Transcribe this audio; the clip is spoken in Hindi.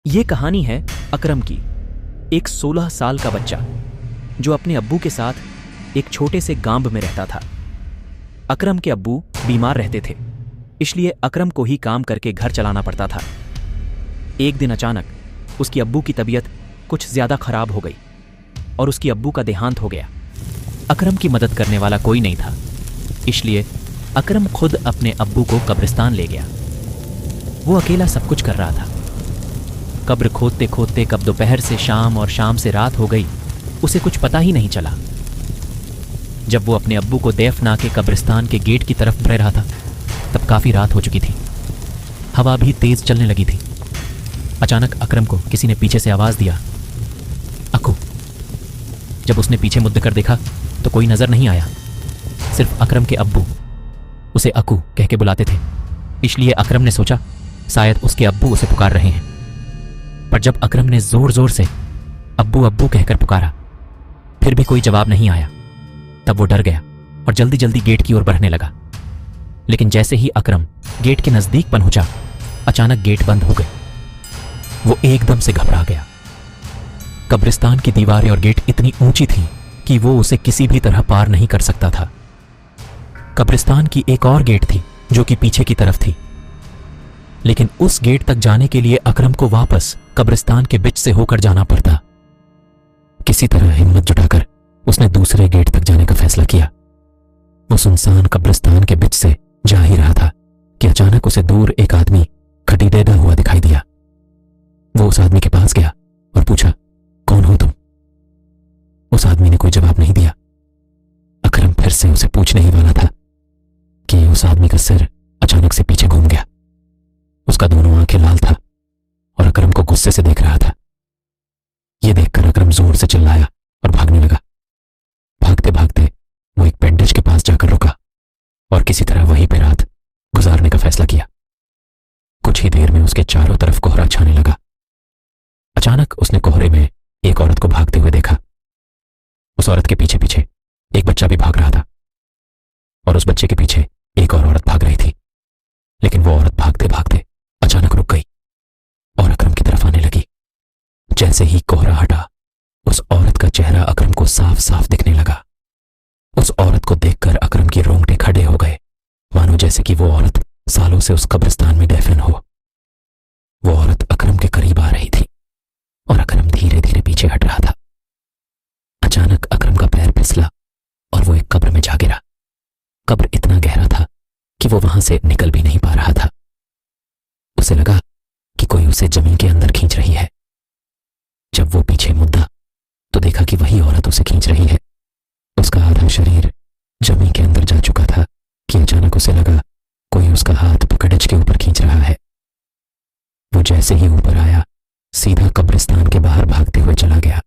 ये कहानी है अकरम की, एक 16 साल का बच्चा जो अपने अब्बू के साथ एक छोटे से गांव में रहता था। अकरम के अब्बू बीमार रहते थे, इसलिए अकरम को ही काम करके घर चलाना पड़ता था। एक दिन अचानक उसकी अब्बू की तबीयत कुछ ज्यादा खराब हो गई और उसकी अब्बू का देहांत हो गया। अकरम की मदद करने वाला कोई नहीं था, इसलिए अकरम खुद अपने अब्बू को कब्रिस्तान ले गया। वो अकेला सब कुछ कर रहा था। कब्र खोदते खोदते कब दोपहर से शाम और शाम से रात हो गई, उसे कुछ पता ही नहीं चला। जब वो अपने अब्बू को दफना के कब्रिस्तान के गेट की तरफ बढ़ रहा था, तब काफी रात हो चुकी थी। हवा भी तेज चलने लगी थी। अचानक अकरम को किसी ने पीछे से आवाज दिया, अकू। जब उसने पीछे मुड़ कर देखा तो कोई नजर नहीं आया, सिर्फ अकरम के अब्बू उसे अकू कह के बुलाते थे। इसलिए अकरम ने सोचा शायद उसके अब्बू उसे पुकार रहे हैं। पर जब अकरम ने जोर जोर से अब्बू अब्बू कहकर पुकारा, फिर भी कोई जवाब नहीं आया, तब वो डर गया और जल्दी जल्दी गेट की ओर बढ़ने लगा। लेकिन जैसे ही अकरम गेट के नजदीक पहुंचा, अचानक गेट बंद हो गए। वो एकदम से घबरा गया। कब्रिस्तान की दीवारें और गेट इतनी ऊंची थी कि वो उसे किसी भी तरह पार नहीं कर सकता था। कब्रिस्तान की एक और गेट थी जो कि पीछे की तरफ थी, लेकिन उस गेट तक जाने के लिए अकरम को वापस कब्रिस्तान के बीच से होकर जाना पड़ता। किसी तरह हिम्मत जुटाकर उसने दूसरे गेट तक जाने का फैसला किया। वो सुनसान कब्रिस्तान के बीच से जा ही रहा था कि अचानक उसे दूर एक आदमी खटीडेदा हुआ दिखाई दिया। वो उस आदमी के पास गया और पूछा, कौन हो तुम? उस आदमी ने कोई जवाब नहीं दिया। अकरम फिर से उसे पूछने ही वाला था कि उस आदमी का सिर अचानक से पीछे घूम गया। उसका दोनों आंखें लाल था और अकरम को गुस्से से देख रहा था। यह देखकर अकरम जोर से चिल्लाया और भागने लगा। भागते भागते वो एक पेंडेज के पास जाकर रुका और किसी तरह वहीं पे रात गुजारने का फैसला किया। कुछ ही देर में उसके चारों तरफ कोहरा छाने लगा। अचानक उसने कोहरे में एक औरत को भागते हुए देखा। उस औरत के पीछे पीछे एक बच्चा भी भाग रहा था और उस बच्चे के पीछे एक और औरत भाग रही थी। लेकिन वो औरत भागते भागते अचानक रुक गई और अकरम की तरफ आने लगी। जैसे ही कोहरा हटा, उस औरत का चेहरा अकरम को साफ साफ दिखने लगा। उस औरत को देखकर अकरम के रोंगटे खड़े हो गए, मानो जैसे कि वो औरत सालों से उस कब्रिस्तान में दफन हो। वो औरत अकरम के करीब आ रही थी और अकरम धीरे धीरे पीछे हट रहा था। अचानक अकरम का पैर फिसला और वो एक कब्र में जा गिरा। कब्र इतना गहरा था कि वो वहां से निकल भी नहीं पा रहा था। उसे लगा कि कोई उसे जमीन के अंदर खींच रही है। जब वो पीछे मुड़ा तो देखा कि वही औरत उसे खींच रही है। उसका आधा शरीर जमीन के अंदर जा चुका था कि अचानक उसे लगा कोई उसका हाथ पकड़च के ऊपर खींच रहा है। वो जैसे ही ऊपर आया, सीधा कब्रिस्तान के बाहर भागते हुए चला गया।